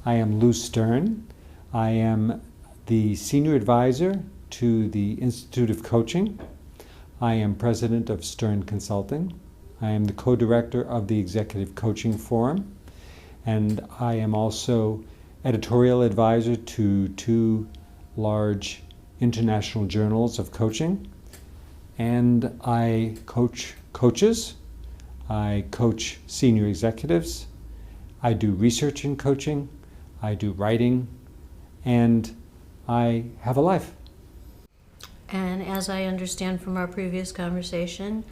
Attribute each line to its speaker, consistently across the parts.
Speaker 1: I am Lew Stern. I am the Senior Advisor to the Institute of Coaching. I am President of Stern Consulting. I am the Co-Director of the Executive Coaching Forum. And I am also Editorial Advisor to 2 large international journals of coaching. And I coach coaches. I coach senior executives. I do research in coaching. I do writing. And I have a life.
Speaker 2: And as I understand from our previous conversation,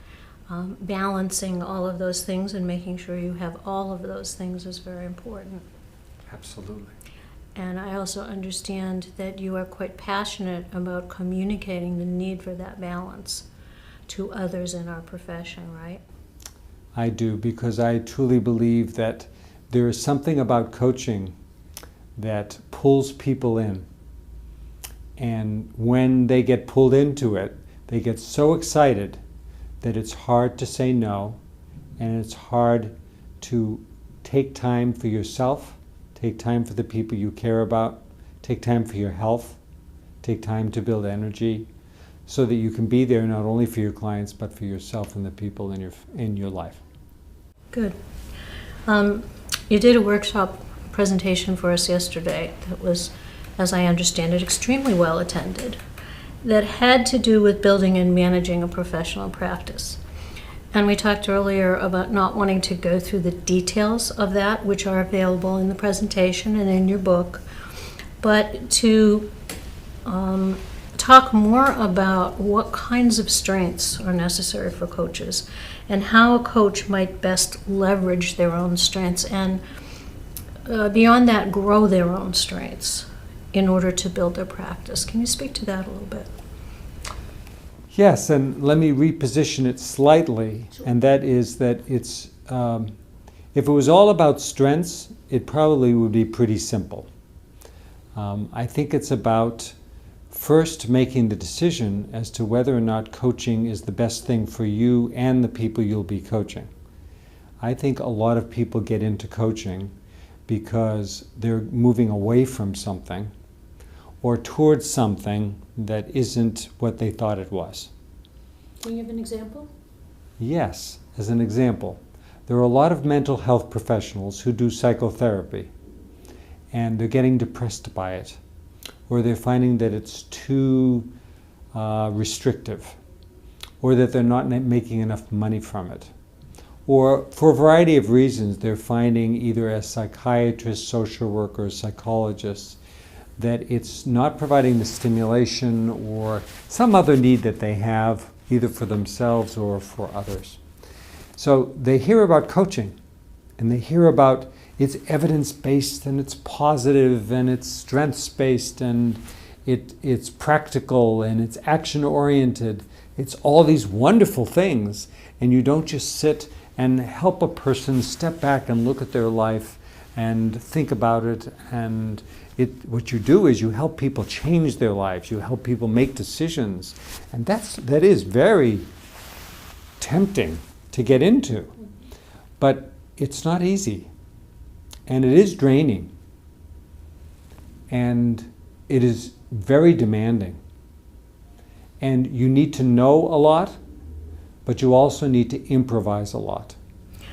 Speaker 2: balancing all of those things and making sure you have all of those things is very important.
Speaker 1: Absolutely.
Speaker 2: And I also understand that you are quite passionate about communicating the need for that balance to others in our profession, right?
Speaker 1: I do, because I truly believe that there is something about coaching that pulls people in. And when they get pulled into it, they get so excited that it's hard to say no, and it's hard to take time for yourself, take time for the people you care about, take time for your health, take time to build energy, so that you can be there not only for your clients, but for yourself and the people in your life.
Speaker 2: Good. You did a workshop presentation for us yesterday that was, as I understand it, extremely well attended, that had to do with building and managing a professional practice. And we talked earlier about not wanting to go through the details of that, which are available in the presentation and in your book, but to talk more about what kinds of strengths are necessary for coaches and how a coach might best leverage their own strengths and beyond that, grow their own strengths in order to build their practice. Can you speak to that a little bit?
Speaker 1: Yes, and let me reposition it slightly, and that is that it's, if it was all about strengths, it probably would be pretty simple. I think it's about first making the decision as to whether or not coaching is the best thing for you and the people you'll be coaching. I think a lot of people get into coaching because they're moving away from something or towards something that isn't what they thought it was.
Speaker 2: Can you give an example?
Speaker 1: Yes, as an example, there are a lot of mental health professionals who do psychotherapy, and they're getting depressed by it, or they're finding that it's too restrictive, or that they're not making enough money from it. Or for a variety of reasons, they're finding either as psychiatrists, social workers, psychologists, that it's not providing the stimulation or some other need that they have, either for themselves or for others. So they hear about coaching, and they hear about it's evidence-based, and it's positive, and it's strengths-based, and it's practical, and it's action-oriented. It's all these wonderful things, and you don't just sit and help a person step back and look at their life and think about it. And what you do is you help people change their lives. You help people make decisions. And that is very tempting to get into. But it's not easy. And it is draining. And it is very demanding. And you need to know a lot, but you also need to improvise a lot.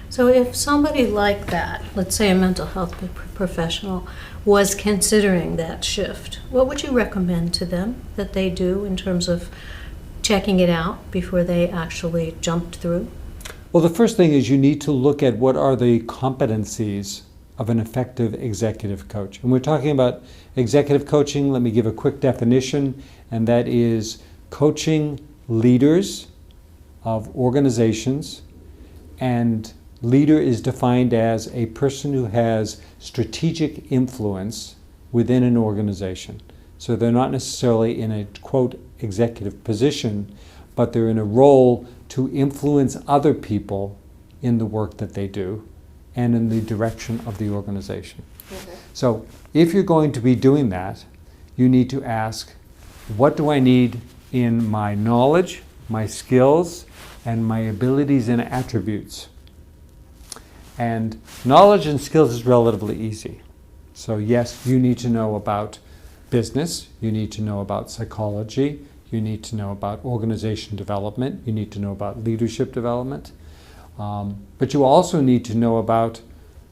Speaker 2: So if somebody like that, let's say a mental health professional, was considering that shift, what would you recommend to them that they do in terms of checking it out before they actually jumped through?
Speaker 1: Well, the first thing is you need to look at what are the competencies of an effective executive coach. And we're talking about executive coaching. Let me give a quick definition, and that is coaching leaders of organizations. And leader is defined as a person who has strategic influence within an organization. So they're not necessarily in a, quote, executive position, but they're in a role to influence other people in the work that they do and in the direction of the organization. Okay. So if you're going to be doing that, you need to ask, what do I need in my knowledge, my skills, and my abilities and attributes? And knowledge and skills is relatively easy. So yes, you need to know about business, you need to know about psychology, you need to know about organization development, you need to know about leadership development, but you also need to know about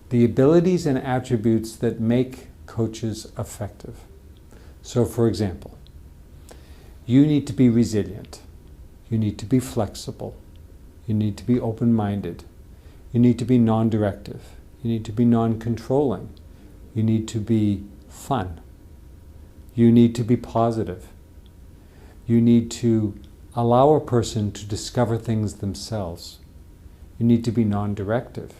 Speaker 1: the abilities and attributes that make coaches effective. So for example, you need to be resilient, you need to be flexible, you need to be open-minded, you need to be non-directive, you need to be non-controlling, you need to be fun, you need to be positive, you need to allow a person to discover things themselves, you need to be non-directive.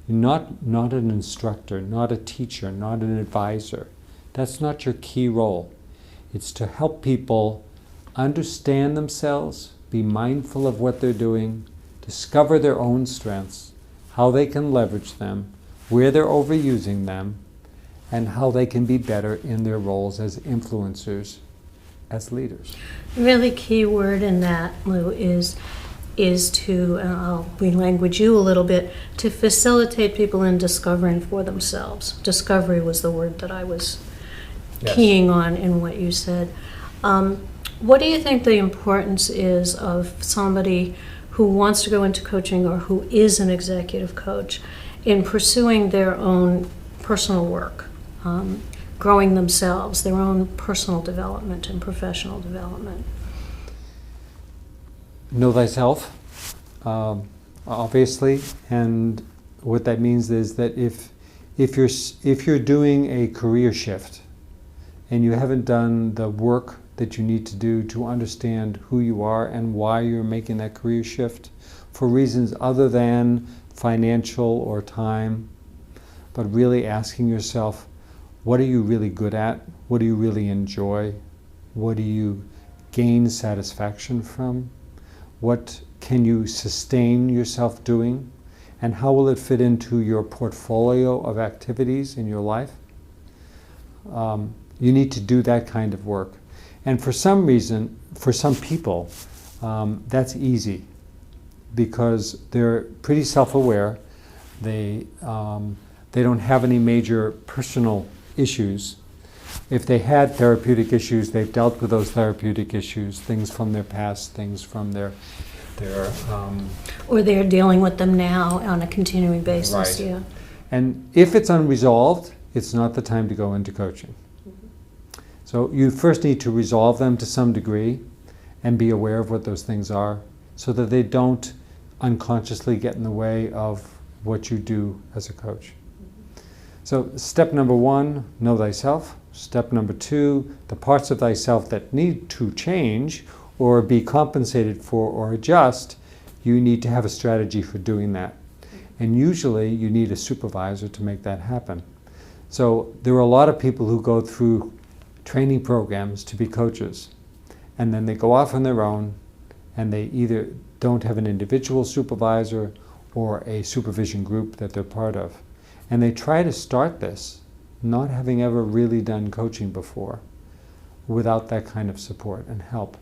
Speaker 1: You're not an instructor, not a teacher, not an advisor. That's not your key role. It's to help people understand themselves, be mindful of what they're doing, discover their own strengths, how they can leverage them, where they're overusing them, and how they can be better in their roles as influencers, as leaders.
Speaker 2: Really key word in that, Lew, is to, and I'll re-language you a little bit, to facilitate people in discovering for themselves. Discovery was the word that I was keying on in what you said. What do you think the importance is of somebody who wants to go into coaching or who is an executive coach in pursuing their own personal work, growing themselves, their own personal development and professional development?
Speaker 1: Know thyself, obviously, and what that means is that if you're doing a career shift and you haven't done the work that you need to do to understand who you are and why you're making that career shift for reasons other than financial or time, but really asking yourself, what are you really good at? What do you really enjoy? What do you gain satisfaction from? What can you sustain yourself doing? And how will it fit into your portfolio of activities in your life? You need to do that kind of work. And for some reason, for some people, that's easy because they're pretty self-aware. They don't have any major personal issues. If they had therapeutic issues, they've dealt with those therapeutic issues, things from their past, things from their
Speaker 2: or they're dealing with them now on a continuing basis.
Speaker 1: Right.
Speaker 2: Yeah.
Speaker 1: And if it's unresolved, it's not the time to go into coaching. So you first need to resolve them to some degree and be aware of what those things are so that they don't unconsciously get in the way of what you do as a coach. So step number one, know thyself. Step number two, the parts of thyself that need to change or be compensated for or adjust, you need to have a strategy for doing that. And usually you need a supervisor to make that happen. So there are a lot of people who go through training programs to be coaches, and then they go off on their own and they either don't have an individual supervisor or a supervision group that they're part of. And they try to start this not having ever really done coaching before without that kind of support and help.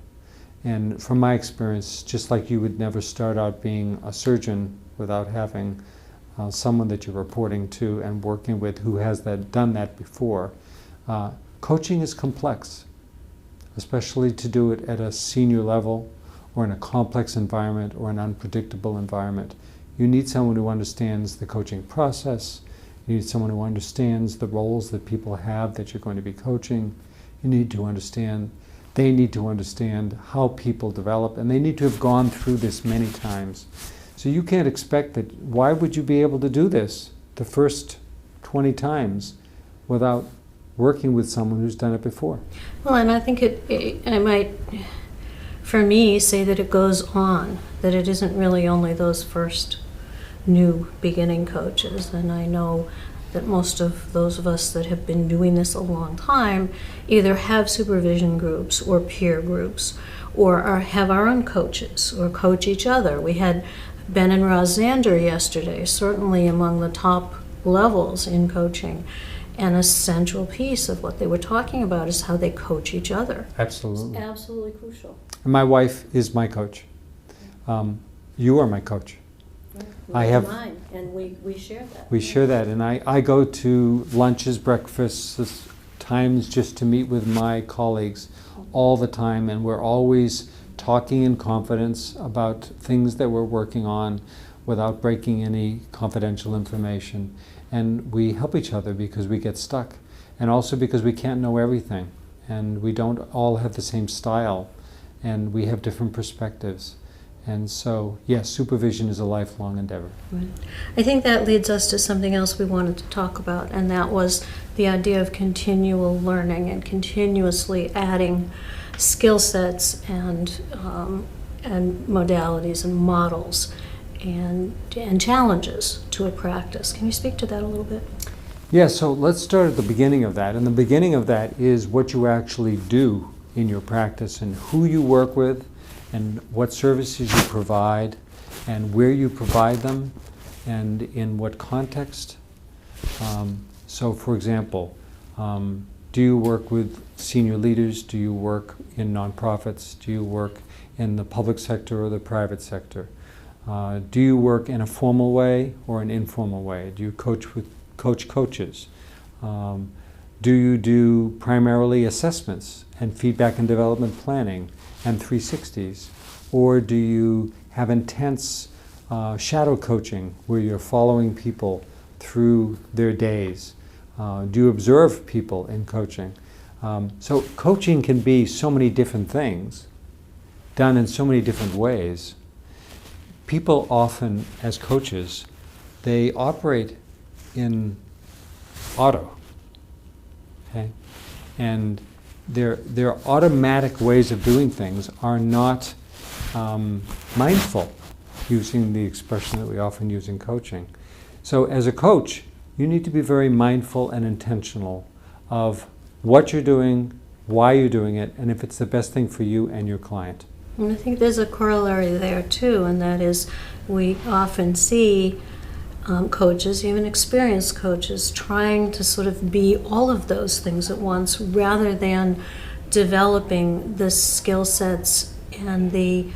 Speaker 1: And from my experience, just like you would never start out being a surgeon without having someone that you're reporting to and working with who has done that before, coaching is complex, especially to do it at a senior level or in a complex environment or an unpredictable environment. You need someone who understands the coaching process. You need someone who understands the roles that people have that you're going to be coaching. You need to understand, they need to understand how people develop, and they need to have gone through this many times. So you can't expect that, why would you be able to do this the first 20 times without working with someone who's done it before?
Speaker 2: Well, and I think I might, for me, say that it goes on, that it isn't really only those first new beginning coaches. And I know that most of those of us that have been doing this a long time either have supervision groups or peer groups or have our own coaches or coach each other. We had Ben and Roz Zander yesterday, certainly among the top levels in coaching. And a central piece of what they were talking about is how they coach each other.
Speaker 1: Absolutely.
Speaker 2: It's absolutely crucial.
Speaker 1: And my wife is my coach. You are my coach. I have
Speaker 2: mine, and we share that.
Speaker 1: We share that, and I go to lunches, breakfasts, times just to meet with my colleagues all the time, and we're always talking in confidence about things that we're working on without breaking any confidential information. And we help each other because we get stuck, and also because we can't know everything, and we don't all have the same style, and we have different perspectives. And so, yes, supervision is a lifelong endeavor.
Speaker 2: Right. I think that leads us to something else we wanted to talk about, and that was the idea of continual learning and continuously adding skill sets and modalities and models and challenges to a practice. Can you speak to that a little bit?
Speaker 1: Yeah, so let's start at the beginning of that. And the beginning of that is what you actually do in your practice and who you work with, and what services you provide, and where you provide them, and in what context. So for example, do you work with senior leaders? Do you work in nonprofits? Do you work in the public sector or the private sector? Do you work in a formal way or an informal way? Do you coach with coaches? Do you do primarily assessments and feedback and development planning and 360s? Or do you have intense shadow coaching where you're following people through their days? Do you observe people in coaching? So coaching can be so many different things, done in so many different ways. People often, as coaches, they operate in auto, okay? And their automatic ways of doing things are not mindful, using the expression that we often use in coaching. So as a coach, you need to be very mindful and intentional of what you're doing, why you're doing it, and if it's the best thing for you and your client.
Speaker 2: And I think there's a corollary there too, and that is we often see coaches, even experienced coaches, trying to sort of be all of those things at once rather than developing the skill sets and the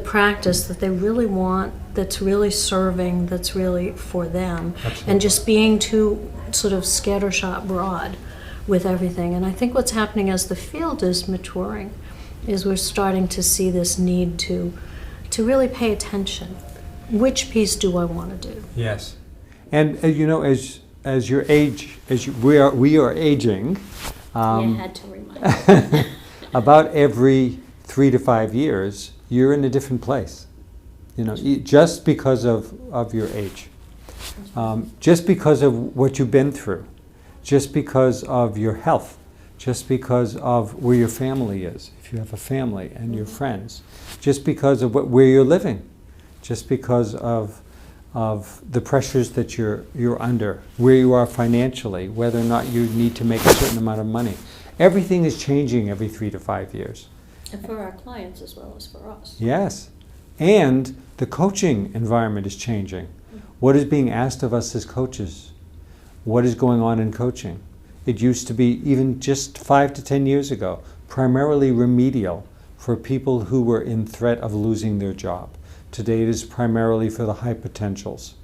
Speaker 2: practice that they really want, that's really serving, that's really for them.
Speaker 1: Absolutely.
Speaker 2: And just being too sort of scattershot broad with everything. And I think what's happening as the field is maturing is we're starting to see this need to really pay attention. Which piece do I want to do?
Speaker 1: Yes, and you know, as your age, we are aging.
Speaker 2: You had to remind me.
Speaker 1: About every 3 to 5 years, you're in a different place. You know, just because of your age, just because of what you've been through, just because of your health, just because of where your family is, if you have a family and your friends, just because of where you're living, just because of the pressures that you're under, where you are financially, whether or not you need to make a certain amount of money. Everything is changing every 3 to 5 years.
Speaker 2: And for our clients as well as for us.
Speaker 1: Yes. And the coaching environment is changing. What is being asked of us as coaches? What is going on in coaching? It used to be, even just 5 to 10 years ago, primarily remedial for people who were in threat of losing their job. Today it is primarily for the high potentials.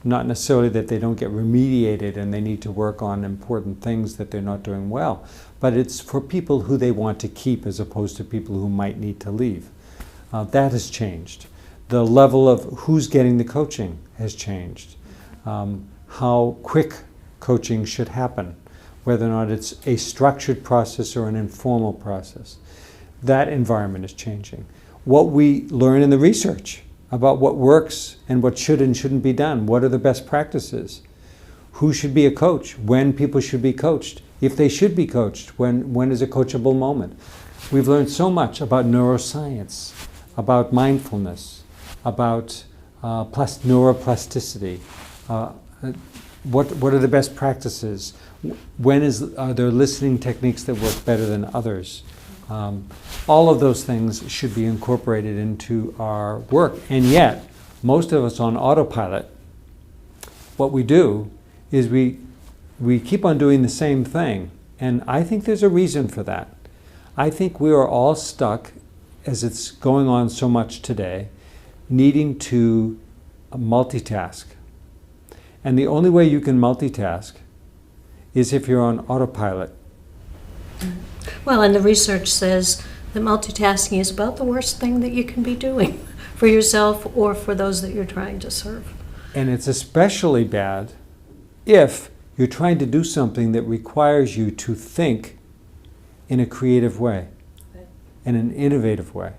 Speaker 1: Not necessarily that they don't get remediated and they need to work on important things that they're not doing well, but it's for people who they want to keep as opposed to people who might need to leave. That has changed. The level of who's getting the coaching has changed. How quick coaching should happen, whether or not it's a structured process or an informal process. That environment is changing. What we learn in the research about what works and what should and shouldn't be done, what are the best practices, who should be a coach, when people should be coached, if they should be coached, when is a coachable moment. We've learned so much about neuroscience, about mindfulness, about neuroplasticity, what are the best practices, when are there listening techniques that work better than others. All of those things should be incorporated into our work, and yet most of us on autopilot, what we do is we keep on doing the same thing, and I think there's a reason for that. I think we are all stuck, as it's going on so much today, needing to multitask. And the only way you can multitask is if you're on autopilot.
Speaker 2: Well, and the research says that multitasking is about the worst thing that you can be doing for yourself or for those that you're trying to serve.
Speaker 1: And it's especially bad if you're trying to do something that requires you to think in a creative way, in an innovative way.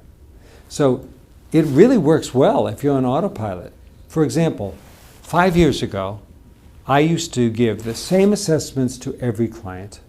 Speaker 1: So it really works well if you're on autopilot. For example, 5 years ago, I used to give the same assessments to every client.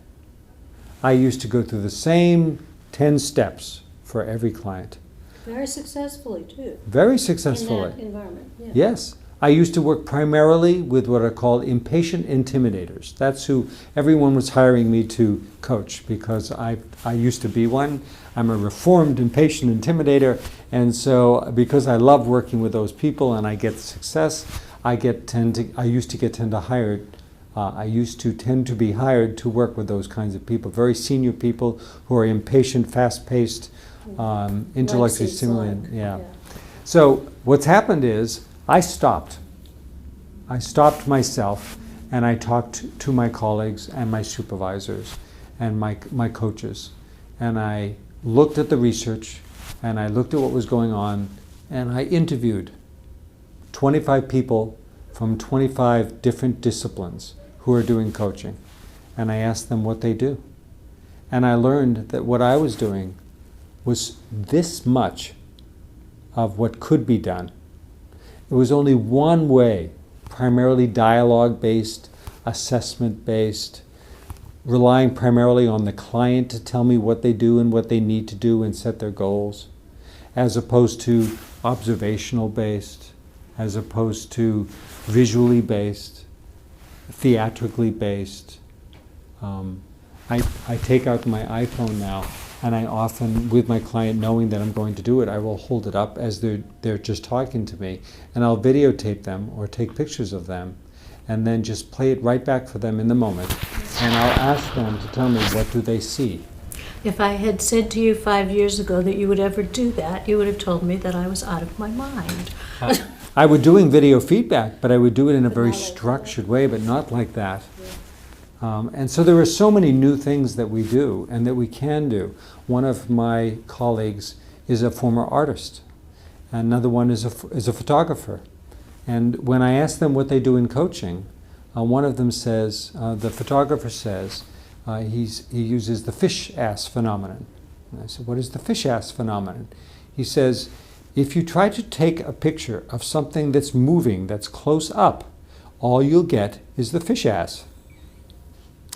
Speaker 1: I used to go through the same 10 steps for every client.
Speaker 2: Very successfully, too.
Speaker 1: Very successfully.
Speaker 2: In that environment, yeah.
Speaker 1: Yes. I used to work primarily with what are called impatient intimidators. That's who everyone was hiring me to coach, because I used to be one. I'm a reformed impatient intimidator, and so because I love working with those people and I get success, I used to tend to be hired to work with those kinds of people, very senior people who are impatient, fast-paced, intellectually stimulating. Yeah. So what's happened is I stopped myself, and I talked to my colleagues and my supervisors and my coaches, and I looked at the research, and I looked at what was going on, and I interviewed 25 people from 25 different disciplines who are doing coaching, and I asked them what they do. And I learned that what I was doing was this much of what could be done. It was only one way, primarily dialogue-based, assessment-based, relying primarily on the client to tell me what they do and what they need to do and set their goals, as opposed to observational-based, as opposed to visually based, theatrically based. I take out my iPhone now, and I often, with my client, knowing that I'm going to do it, I will hold it up as they're just talking to me, and I'll videotape them or take pictures of them, and then just play it right back for them in the moment, and I'll ask them to tell me what do they see.
Speaker 2: If I had said to you 5 years ago that you would ever do that, you would have told me that I was out of my mind.
Speaker 1: I would doing video feedback, but I would do it in a very structured way, but not like that. And so there are so many new things that we do and that we can do. One of my colleagues is a former artist. Another one is a photographer. And when I ask them what they do in coaching, one of them says, the photographer says, he uses the fish ass phenomenon. And I said, what is the fish ass phenomenon? He says, if you try to take a picture of something that's moving, that's close up, all you'll get is the fish ass.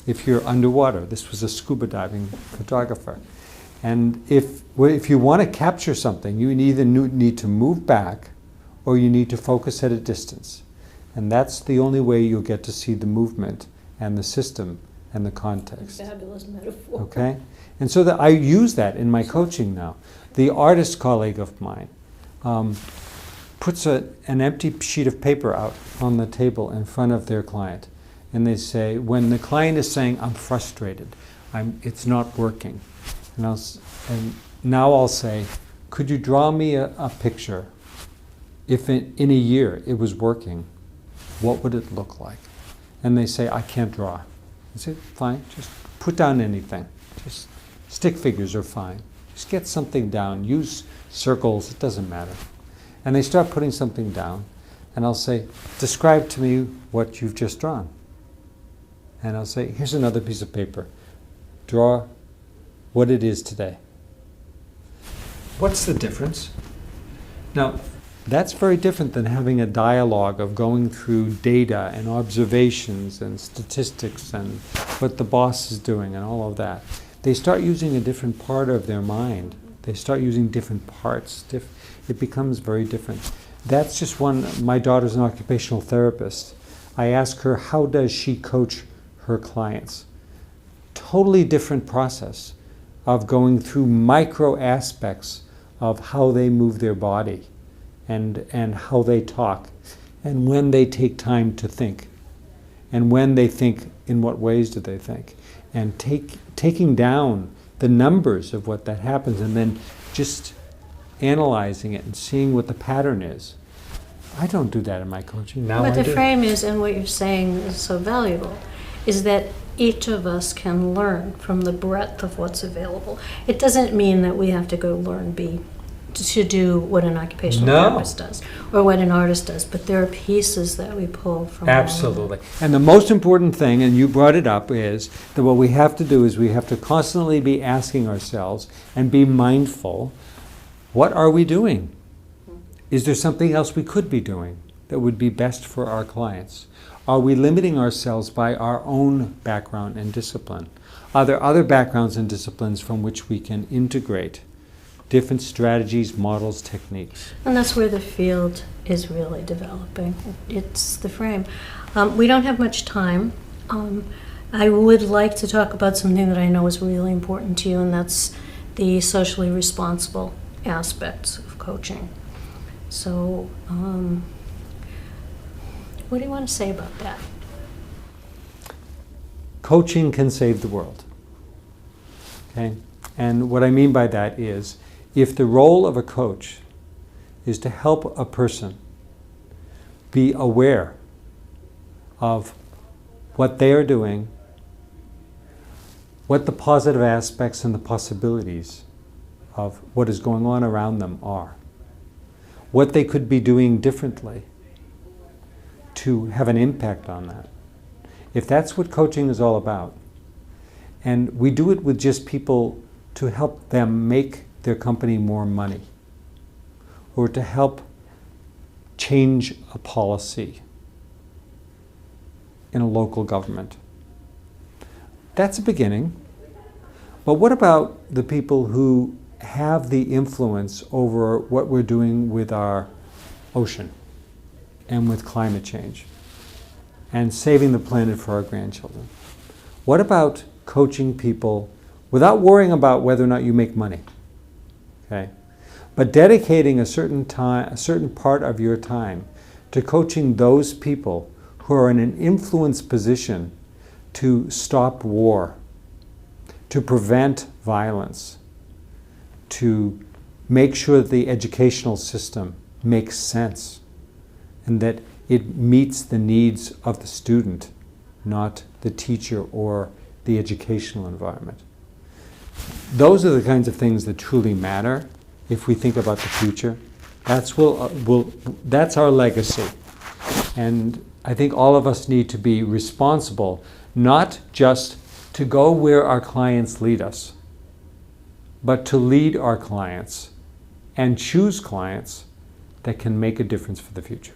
Speaker 1: If you're underwater, this was a scuba diving photographer. And if you want to capture something, you either need to move back or you need to focus at a distance. And that's the only way you'll get to see the movement and the system and the context.
Speaker 2: Fabulous metaphor.
Speaker 1: Okay? And so I use that in my coaching now. The artist colleague of mine puts an empty sheet of paper out on the table in front of their client. And they say, when the client is saying, I'm frustrated, it's not working. And now I'll say, could you draw me a picture? If in a year it was working, what would it look like? And they say, I can't draw. I say, fine, just put down anything. Just stick figures are fine. Just get something down. Use circles, it doesn't matter. And they start putting something down. And I'll say, describe to me what you've just drawn. And I'll say, here's another piece of paper. Draw what it is today. What's the difference? Now, that's very different than having a dialogue of going through data and observations and statistics and what the boss is doing and all of that. They start using a different part of their mind. They start using different parts. It becomes very different. That's just one. My daughter's an occupational therapist. I ask her, how does she coach her clients? Totally different process of going through micro aspects of how they move their body and how they talk and when they take time to think and when they think, in what ways do they think, and taking down the numbers of what that happens and then just analyzing it and seeing what the pattern is. I don't do that in my coaching. Now I
Speaker 2: But the
Speaker 1: do.
Speaker 2: frame is, and what you're saying is so valuable, is that each of us can learn from the breadth of what's available. It doesn't mean that we have to go learn to do what an occupational
Speaker 1: No.
Speaker 2: therapist does or what an artist does, but there are pieces that we pull from all of it.
Speaker 1: Absolutely. And the most important thing, and you brought it up, is that what we have to do is we have to constantly be asking ourselves and be mindful, what are we doing? Is there something else we could be doing that would be best for our clients? Are we limiting ourselves by our own background and discipline? Are there other backgrounds and disciplines from which we can integrate different strategies, models, techniques?
Speaker 2: And that's where the field is really developing. It's the frame. We don't have much time. I would like to talk about something that I know is really important to you, and that's the socially responsible aspects of coaching. So, what do you want to say about that?
Speaker 1: Coaching can save the world. Okay? And what I mean by that is, if the role of a coach is to help a person be aware of what they are doing, what the positive aspects and the possibilities of what is going on around them are, what they could be doing differently to have an impact on that. If that's what coaching is all about, and we do it with just people to help them make their company more money, or to help change a policy in a local government, that's a beginning. But what about the people who have the influence over what we're doing with our ocean and with climate change and saving the planet for our grandchildren? What about coaching people without worrying about whether or not you make money? Okay? But dedicating a certain time, a certain part of your time to coaching those people who are in an influence position to stop war, to prevent violence, to make sure that the educational system makes sense and that it meets the needs of the student, not the teacher or the educational environment. Those are the kinds of things that truly matter if we think about the future. That's our legacy. And I think all of us need to be responsible, not just to go where our clients lead us, but to lead our clients and choose clients that can make a difference for the future.